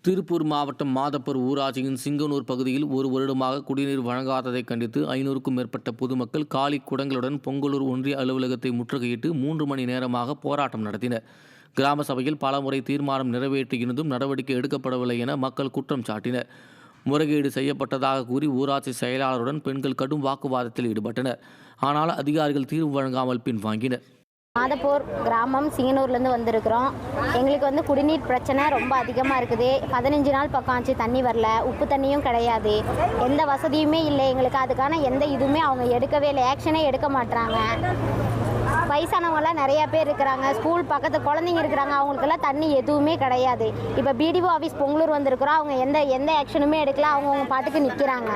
திருப்பூர் மாவட்டம் மாதப்பூர் ஊராட்சியின் சிங்கனூர் பகுதியில் ஒரு வருடமாக குடிநீர் வழங்காததை கண்டித்து 500க்கும் மேற்பட்ட பொதுமக்கள் காலி குடங்களுடன் பொங்கலூர் ஒன்றிய அலுவலகத்தை முற்றுகையிட்டு 3 மணி நேரமாக போராட்டம் நடத்தினர். கிராம சபையில் பலமுறை தீர்மானம் நிறைவேற்றியிருந்தும் நடவடிக்கை எடுக்கப்படவில்லை என மக்கள் குற்றம் சாட்டினர். முறைகேடு செய்யப்பட்டதாக கூறி ஊராட்சி செயலாளருடன் பெண்கள் கடும் வாக்குவாதத்தில் ஈடுபட்டனர். ஆனால் அதிகாரிகள் தீர்வு வழங்காமல் பின்வாங்கினர். மாதப்பூர் கிராமம் சிங்கனூர்லேருந்து வந்திருக்கிறோம். எங்களுக்கு குடிநீர் பிரச்சனை ரொம்ப அதிகமாக இருக்குது. 15 நாள் பக்கம் ஆச்சு, தண்ணி வரல, உப்பு தண்ணியும் கிடையாது, எந்த வசதியுமே இல்லை எங்களுக்கு. அதுக்கான எந்த இதுவுமே அவங்க எடுக்கவே இல்லை, ஆக்ஷனே எடுக்க மாட்டாங்க. வயசானவங்களாம் நிறைய பேர் இருக்கிறாங்க, ஸ்கூல் பக்கத்து குழந்தைங்க இருக்கிறாங்க, அவங்களுக்கெல்லாம் தண்ணி எதுவுமே கிடையாது. இப்போ பிடிஓ ஆஃபீஸ் பொங்கலூர் வந்திருக்கிறோம், அவங்க எந்த ஆக்ஷனுமே எடுக்கல, அவங்கவுங்க பாட்டுக்கு நிற்கிறாங்க.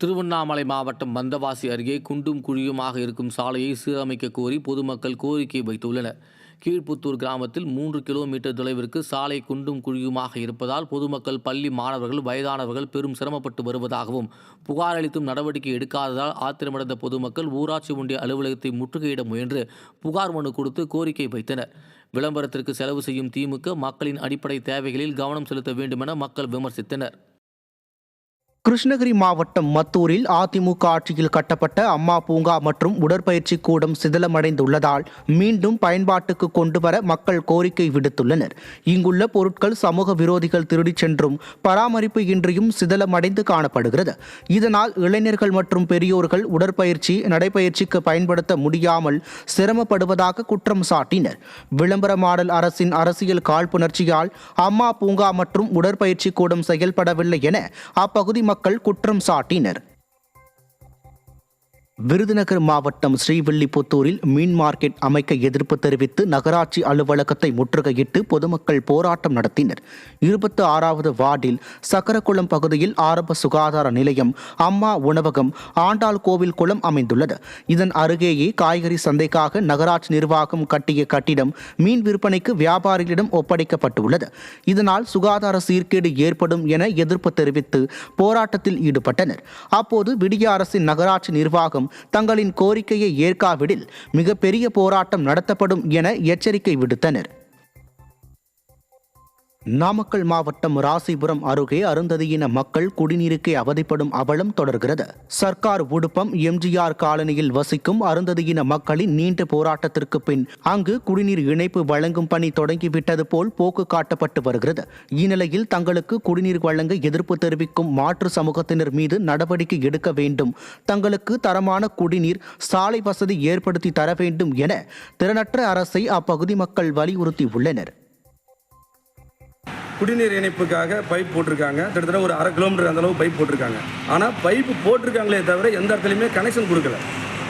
திருவண்ணாமலை மாவட்டம் பந்தவாசி அருகே குண்டும் குழியுமாக இருக்கும் சாலையை சீரமைக்க கோரி பொதுமக்கள் கோரிக்கை வைத்துள்ளனர். கீழ்ப்புத்தூர் கிராமத்தில் 3 கிலோமீட்டர் தொலைவிற்கு சாலை குண்டும் குழியுமாக இருப்பதால் பொதுமக்கள், பள்ளி மாணவர்கள், வயதானவர்கள் பெரும் சிரமப்பட்டு வருவதாகவும், புகார் அளித்தும் நடவடிக்கை எடுக்காததால் ஆத்திரமடைந்த பொதுமக்கள் ஊராட்சி ஒன்றிய அலுவலகத்தை முற்றுகையிட முயன்று புகார் மனு கொடுத்து கோரிக்கை வைத்தனர். விளம்பரத்திற்கு செலவு செய்யும் திமுக மக்களின் அடிப்படை தேவைகளில் கவனம் செலுத்த வேண்டுமென மக்கள் விமர்சித்தனர். கிருஷ்ணகிரி மாவட்டம் மத்தூரில் அதிமுக ஆட்சியில் கட்டப்பட்ட அம்மா பூங்கா மற்றும் உடற்பயிற்சி கூடம் சிதிலமடைந்துள்ளதால் மீண்டும் பயன்பாட்டுக்கு கொண்டுவர மக்கள் கோரிக்கை விடுத்துள்ளனர். இங்குள்ள பொருட்கள் சமூக விரோதிகள் திருடிச் சென்றும் பராமரிப்பு இன்றியும் சிதிலமடைந்து காணப்படுகிறது. இதனால் இளைஞர்கள் மற்றும் பெரியோர்கள் உடற்பயிற்சி, நடைபயிற்சிக்கு பயன்படுத்த முடியாமல் சிரமப்படுவதாக குற்றம் சாட்டினர். விளம்பரமாடல் அரசின் அரசியல் காழ்ப்புணர்ச்சியால் அம்மா பூங்கா மற்றும் உடற்பயிற்சி கூடம் செயல்படவில்லை என அப்பகுதி மக்கள் குற்றம் சாட்டினர். விருதுநகர் மாவட்டம் ஸ்ரீவில்லிபுத்தூரில் மீன் மார்க்கெட் அமைக்க எதிர்ப்பு தெரிவித்து நகராட்சி அலுவலகத்தை முற்றுகையிட்டு பொதுமக்கள் போராட்டம் நடத்தினர். 26வது வார்டில் சக்கரக்குளம் பகுதியில் ஆரம்ப சுகாதார நிலையம், அம்மா உணவகம், ஆண்டாள் கோவில் குளம் அமைந்துள்ளது. இதன் அருகேயே காய்கறி சந்தைக்காக நகராட்சி நிர்வாகம் கட்டிய கட்டிடம் மீன் விற்பனைக்கு வியாபாரிகளிடம் ஒப்படைக்கப்பட்டுள்ளது. இதனால் சுகாதார சீர்கேடு ஏற்படும் என எதிர்ப்பு தெரிவித்து போராட்டத்தில் ஈடுபட்டனர். அப்போது விடிய அரசின் நகராட்சி நிர்வாகம் தங்களின் கோரிக்கையை ஏற்காவிடில் மிகப்பெரிய போராட்டம் நடத்தப்படும் என எச்சரிக்கை விடுத்தனர். நாமக்கல் மாவட்டம் ராசிபுரம் அருகே அருந்ததியின மக்கள் குடிநீருக்கே அவதிப்படும் அவலம் தொடர்கிறது. சர்க்கார் உடுப்பம் எம்ஜிஆர் காலனியில் வசிக்கும் அருந்ததியின மக்களின் நீண்ட போராட்டத்திற்கு பின் அங்கு குடிநீர் இணைப்பு வழங்கும் பணி தொடங்கிவிட்டது போல் போக்கு காட்டப்பட்டு வருகிறது. இந்நிலையில் தங்களுக்கு குடிநீர் வழங்க எதிர்ப்பு தெரிவிக்கும் மாற்று சமூகத்தினர் மீது நடவடிக்கை எடுக்க வேண்டும், தங்களுக்கு தரமான குடிநீர், சாலை வசதி ஏற்படுத்தி தர வேண்டும் என திறனற்ற அரசை அப்பகுதி மக்கள் வலியுறுத்தியுள்ளனர். குடிநீர் இணைப்புக்காக பைப் போட்டிருக்காங்க. கிட்டத்தட்ட ஒரு 1/2 கிலோமீட்டர் அந்த அளவு பைப் போட்டிருக்காங்க. ஆனால் பைப்பு போட்டிருக்காங்களே தவிர எந்த இடத்துலையுமே கனெக்ஷன் கொடுக்கல.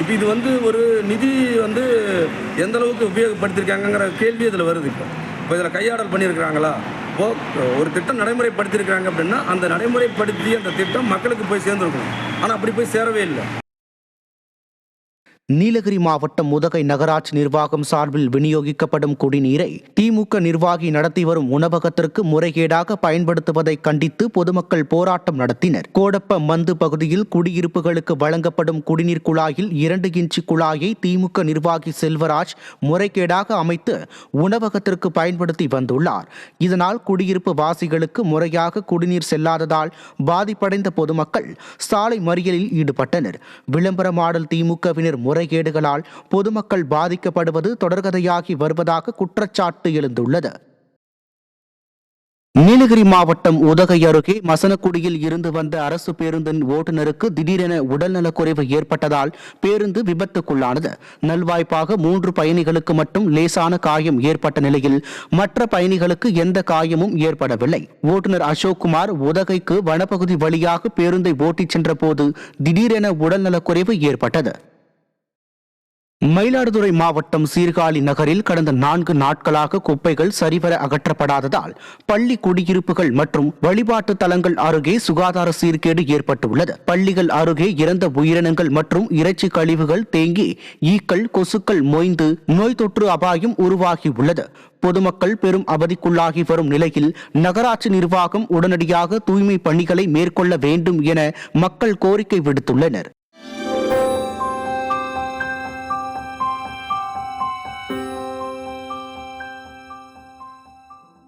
இப்போ இது ஒரு நிதி எந்த அளவுக்கு உபயோகப்படுத்தியிருக்காங்கிற கேள்வி இதில் வருது. இப்போ இதில் கையாடல் பண்ணியிருக்கிறாங்களா? இப்போது ஒரு திட்டம் நடைமுறைப்படுத்தியிருக்கிறாங்க அப்படின்னா அந்த நடைமுறைப்படுத்தி அந்த திட்டம் மக்களுக்கு போய் சேர்ந்துருக்கணும். ஆனால் அப்படி போய் சேரவே இல்லை. நீலகிரி மாவட்டம் உதகை நகராட்சி நிர்வாகம் சார்பில் விநியோகிக்கப்படும் குடிநீரை திமுக நிர்வாகி நடத்தி வரும் உணவகத்திற்கு முறைகேடாக பயன்படுத்துவதை கண்டித்து பொதுமக்கள் போராட்டம் நடத்தினர். கோடப்ப மந்து பகுதியில் குடியிருப்புகளுக்கு வழங்கப்படும் குடிநீர் குழாயில் 2 இன்ச்சு குழாயை திமுக நிர்வாகி செல்வராஜ் முறைகேடாக அமைத்து உணவகத்திற்கு பயன்படுத்தி வந்துள்ளார். இதனால் குடியிருப்பு வாசிகளுக்கு முறையாக குடிநீர் செல்லாததால் பாதிப்படைந்த பொதுமக்கள் சாலை மறியலில் ஈடுபட்டனர். விளம்பரமாடல் திமுகவினர் முறைகேடுகளால் பொதுமக்கள் பாதிக்கப்படுவது தொடர்கதையாகி வருவதாக குற்றச்சாட்டு எழுந்துள்ளது. நீலகிரி மாவட்டம் உதகை அருகே மசனக்குடியில் இருந்து வந்த அரசு பேருந்தின் ஓட்டுநருக்கு திடீரென உடல்நலக்குறைவு ஏற்பட்டதால் பேருந்து விபத்துக்குள்ளானது. நல்வாய்ப்பாக 3 பயணிகளுக்கு மட்டும் லேசான காயம் ஏற்பட்ட நிலையில் மற்ற பயணிகளுக்கு எந்த காயமும் ஏற்படவில்லை. ஓட்டுநர் அசோக்குமார் உதகைக்கு வனப்பகுதி வழியாக பேருந்தை ஓட்டிச் சென்ற போது திடீரென உடல்நலக்குறைவு ஏற்பட்டது. மயிலாடுதுறை மாவட்டம் சீர்காழி நகரில் கடந்த 4 நாட்களாக குப்பைகள் சரிவர அகற்றப்படாததால் பள்ளி குடியிருப்புகள் மற்றும் வழிபாட்டு தலங்கள் அருகே சுகாதார சீர்கேடு ஏற்பட்டுள்ளது. பள்ளிகள் அருகே இறந்த உயிரினங்கள் மற்றும் இறைச்சி கழிவுகள் தேங்கி ஈக்கள், கொசுக்கள் மொய்ந்து நோய் தொற்று அபாயம் உருவாகியுள்ளது. பொதுமக்கள் பெரும் அவதிக்குள்ளாகி வரும் நிலையில் நகராட்சி நிர்வாகம் உடனடியாக தூய்மை பணிகளை மேற்கொள்ள வேண்டும் என மக்கள் கோரிக்கை விடுத்துள்ளனர்.